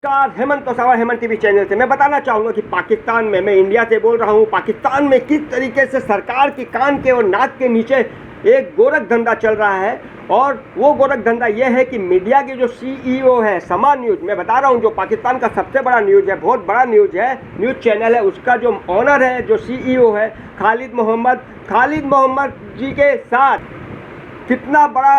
नमस्कार, Hemant तोसावा Hemant TV channel से मैं बताना चाहूँगा कि पाकिस्तान में, मैं इंडिया से बोल रहा हूँ, पाकिस्तान में किस तरीके से सरकार की कान के और नाक के नीचे एक गोरख धंधा चल रहा है। और वो गोरख धंधा ये है कि मीडिया के जो सीईओ है, समा न्यूज़, मैं बता रहा हूँ, जो पाकिस्तान का सबसे बड़ा न्यूज़ है, बहुत बड़ा न्यूज़ है, न्यूज़ चैनल है, उसका जो ऑनर है, जो सीईओ है खालिद मोहम्मद जी के साथ कितना बड़ा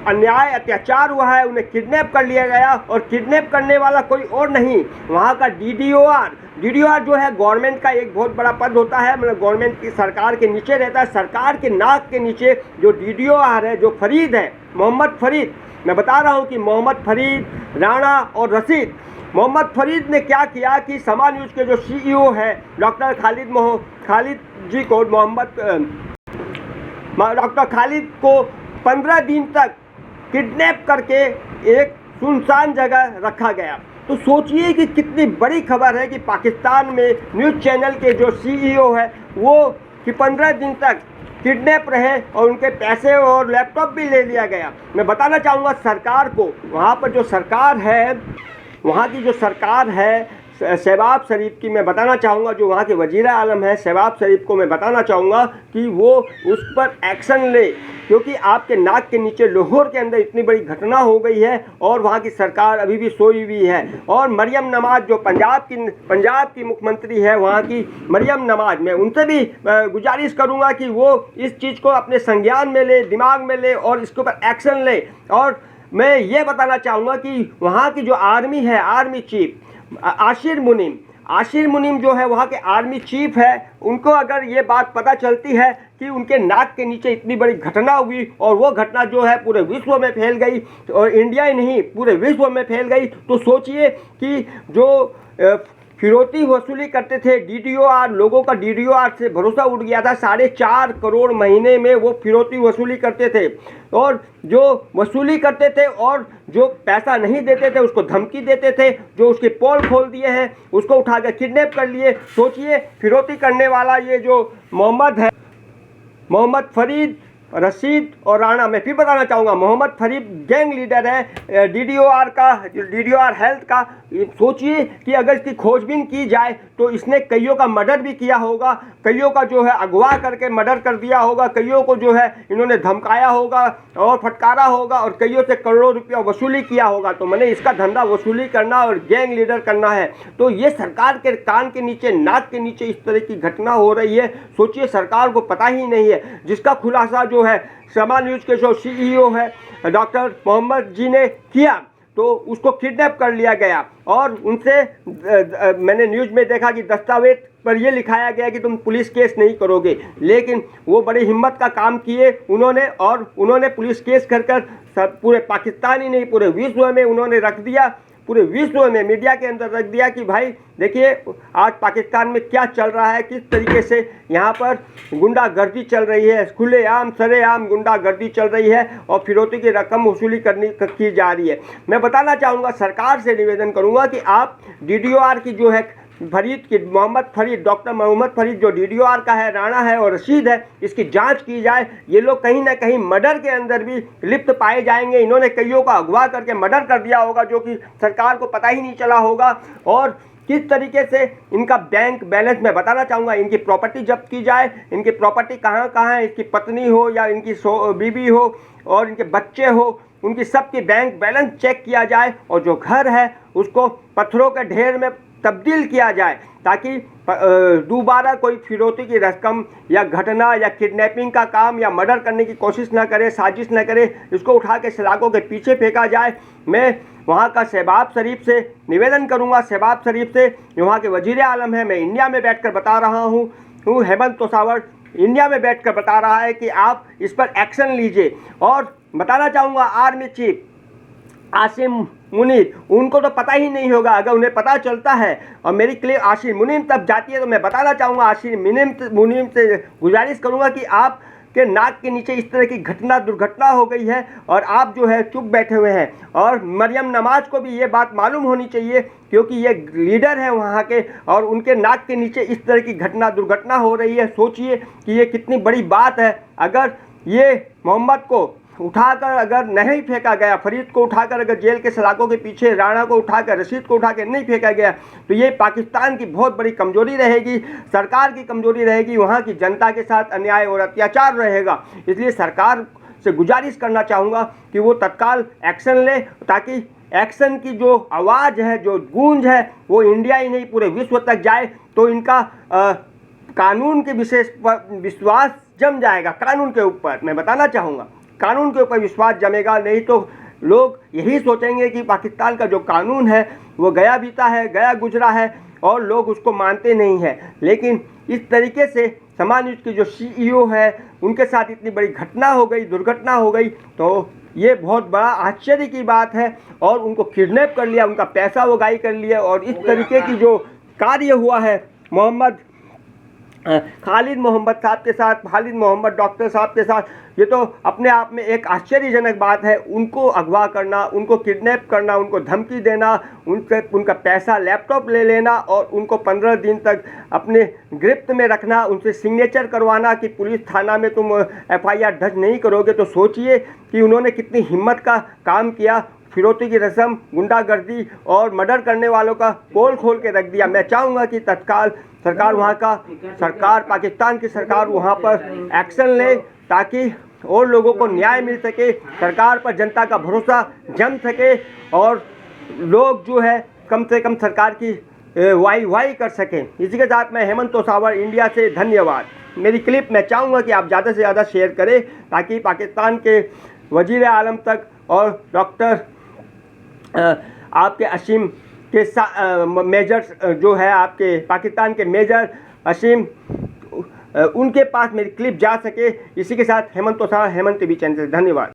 अन्याय अत्याचार हुआ है। उन्हें किडनैप कर लिया गया और किडनैप करने वाला कोई और नहीं, वहाँ का डीडीओआर जो है गवर्नमेंट का एक बहुत बड़ा पद होता है, मतलब गवर्नमेंट की सरकार के नीचे रहता है। सरकार के नाक के नीचे जो डीडीओआर है, जो फरीद है, मोहम्मद फरीद, मैं बता रहा हूँ कि मोहम्मद फरीद, राणा और रशीद। मोहम्मद फरीद ने क्या किया कि समा न्यूज़ के जो सीईओ है डॉक्टर खालिद जी को, डॉक्टर खालिद को 15 दिन तक किडनैप करके एक सुनसान जगह रखा गया। तो सोचिए कि कितनी बड़ी खबर है कि पाकिस्तान में न्यूज़ चैनल के जो सीईओ है वो कि 15 दिन तक किडनैप रहे और उनके पैसे और लैपटॉप भी ले लिया गया। मैं बताना चाहूँगा सरकार को, वहाँ पर जो सरकार है, वहाँ की जो सरकार है शहबाज शरीफ की, मैं बताना चाहूँगा, जो वहाँ के वज़ीर आलम है शहबाज शरीफ को मैं बताना चाहूँगा कि वो उस पर एक्शन ले, क्योंकि आपके नाक के नीचे लाहौर के अंदर इतनी बड़ी घटना हो गई है और वहाँ की सरकार अभी भी सोई हुई है। और मरियम नवाज जो पंजाब की मुख्यमंत्री है, वहाँ की मरियम नवाज, मैं उनसे भी गुजारिश करूँगा कि वो इस चीज़ को अपने संज्ञान में ले, दिमाग में ले और इसके ऊपर एक्शन ले। और मैं ये बताना चाहूँगा कि वहाँ की जो आर्मी है, आर्मी चीफ आशिर मुनीम जो है वहाँ के आर्मी चीफ है, उनको अगर ये बात पता चलती है कि उनके नाक के नीचे इतनी बड़ी घटना हुई और वो घटना जो है पूरे विश्व में फैल गई, और इंडिया ही नहीं पूरे विश्व में फैल गई, तो सोचिए कि जो फिरौती वसूली करते थे डीडीओआर, लोगों का डीडीओआर से भरोसा उठ गया था। 4.5 करोड़ महीने में वो फिरौती वसूली करते थे, और जो वसूली करते थे और जो पैसा नहीं देते थे उसको धमकी देते थे। जो उसके पोल खोल दिए हैं उसको उठा कर किडनैप कर लिए। सोचिए, फिरौती करने वाला ये जो मोहम्मद फरीद, रशीद और राणा, मैं फिर बताना चाहूँगा, मोहम्मद फरीद गैंग लीडर है डीडीओआर हेल्थ का। सोचिए कि अगर इसकी खोजबीन की जाए तो इसने कईयों का मर्डर भी किया होगा, कईयों का जो है अगवा करके मर्डर कर दिया होगा, कईयों को जो है इन्होंने धमकाया होगा और फटकारा होगा और कईयों से करोड़ों रुपया वसूली किया होगा। तो मैंने इसका धंधा वसूली करना और गैंग लीडर करना है। तो ये सरकार के कान के नीचे, नाक के नीचे इस तरह की घटना हो रही है। सोचिए, सरकार को पता ही नहीं है, जिसका खुलासा जो है समा न्यूज़ के जो सीईओ है डॉक्टर मोहम्मद जी ने किया, तो उसको किडनैप कर लिया गया। और उनसे मैंने न्यूज़ में देखा कि दस्तावेज पर यह लिखाया गया कि तुम पुलिस केस नहीं करोगे, लेकिन वो बड़ी हिम्मत का काम किए उन्होंने पुलिस केस कर पूरे पाकिस्तान ही नहीं पूरे विश्व में उन्होंने रख दिया, पूरे विश्व में मीडिया के अंदर रख दिया कि भाई देखिए आज पाकिस्तान में क्या चल रहा है, किस तरीके से यहाँ पर गुंडागर्दी चल रही है, खुलेआम सरेआम गुंडागर्दी चल रही है और फिरौती की रकम वसूली की जा रही है। मैं बताना चाहूँगा, सरकार से निवेदन करूँगा कि आप डीडीओआर की जो है डॉक्टर मोहम्मद फरीद जो डीडीओआर का है, राणा है और रशीद है, इसकी जांच की जाए। ये लोग कहीं ना कहीं मर्डर के अंदर भी लिप्त पाए जाएंगे। इन्होंने कईयों का अगवा करके मर्डर कर दिया होगा, जो कि सरकार को पता ही नहीं चला होगा। और किस तरीके से इनका बैंक बैलेंस, मैं बताना चाहूँगा, इनकी प्रॉपर्टी जब्त की जाए, इनकी प्रॉपर्टी कहाँ कहाँ है, इसकी पत्नी हो या इनकी बीवी हो और इनके बच्चे हो, उनकी सबकी बैंक बैलेंस चेक किया जाए और जो घर है उसको पत्थरों के ढेर में तब्दील किया जाए, ताकि दोबारा कोई फिरौती की रकम या घटना या किडनैपिंग का काम या मर्डर करने की कोशिश ना करे, साजिश ना करे, इसको उठा के सलाखों के पीछे फेंका जाए। मैं वहाँ का शहबाज शरीफ से निवेदन करूँगा, शहबाज शरीफ से, जो वहाँ के वज़ीर आलम है, मैं इंडिया में बैठकर बता रहा हूँ, हेमंत तोसावर इंडिया में बैठकर बता रहा है कि आप इस पर एक्शन लीजिए। और बताना चाहूँगा, आर्मी चीफ आसिम मुनीर, उनको तो पता ही नहीं होगा। अगर उन्हें पता चलता है और मेरी क्लिप आशिर मुनीम तब जाती है, तो मैं बताना चाहूँगा, आशिर मुनीम से गुजारिश करूँगा कि आप के नाक के नीचे इस तरह की दुर्घटना हो गई है और आप जो है चुप बैठे हुए हैं। और मरियम नवाज को भी ये बात मालूम होनी चाहिए, क्योंकि ये लीडर है वहाँ के, और उनके नाक के नीचे इस तरह की दुर्घटना हो रही है। सोचिए कि ये कितनी बड़ी बात है। अगर ये मोहम्मद को उठाकर अगर नहीं फेंका गया, फरीद को उठाकर अगर जेल के सलाखों के पीछे, राणा को उठाकर, रशीद को उठाकर नहीं फेंका गया, तो ये पाकिस्तान की बहुत बड़ी कमजोरी रहेगी, सरकार की कमजोरी रहेगी, वहाँ की जनता के साथ अन्याय और अत्याचार रहेगा। इसलिए सरकार से गुजारिश करना चाहूँगा कि वो तत्काल एक्शन ले, ताकि एक्शन की जो आवाज़ है, जो गूंज है, वो इंडिया ही नहीं पूरे विश्व तक जाए, तो इनका कानून के विशेष पर विश्वास जम जाएगा। कानून के ऊपर मैं बताना चाहूँगा, कानून के ऊपर विश्वास जमेगा, नहीं तो लोग यही सोचेंगे कि पाकिस्तान का जो कानून है वो गया बीता है, गया गुजरा है, और लोग उसको मानते नहीं हैं। लेकिन इस तरीके से समान न्यूज़ की जो CEO है, उनके साथ इतनी बड़ी घटना हो गई, दुर्घटना हो गई, तो ये बहुत बड़ा आश्चर्य की बात है। और उनको किडनैप कर लिया, उनका पैसा वगाई कर लिया, और इस तरीके की जो कार्य हुआ है खालिद मोहम्मद साहब के साथ, खालिद मोहम्मद डॉक्टर साहब के साथ, ये तो अपने आप में एक आश्चर्यजनक बात है। उनको अगवा करना, उनको किडनैप करना, उनको धमकी देना, उनका पैसा, लैपटॉप ले लेना, और उनको 15 दिन तक अपने गिरफ्त में रखना, उनसे सिग्नेचर करवाना कि पुलिस थाना में तुम FIR दर्ज नहीं करोगे। तो सोचिए कि उन्होंने कितनी हिम्मत का काम किया। फिरौती की रस्म, गुंडागर्दी और मर्डर करने वालों का पोल खोल के रख दिया। मैं चाहूँगा कि तत्काल सरकार, वहाँ का सरकार, पाकिस्तान की सरकार वहाँ पर एक्शन ले, ताकि और लोगों को न्याय मिल सके, सरकार पर जनता का भरोसा जम सके, और लोग जो है कम से कम सरकार की वाई कर सकें। इसी के साथ मैं हेमंत तोसावर, इंडिया से धन्यवाद। मेरी क्लिप मैं चाहूँगा कि आप ज़्यादा से ज़्यादा शेयर करें, ताकि पाकिस्तान के वज़ीर आलम तक और डॉक्टर आपके असीम के मेजर जो है, आपके पाकिस्तान के मेजर असीम, उनके पास मेरी क्लिप जा सके। इसी के साथ हेमंत तोसावर, हेमंत टीवी चैनल से धन्यवाद।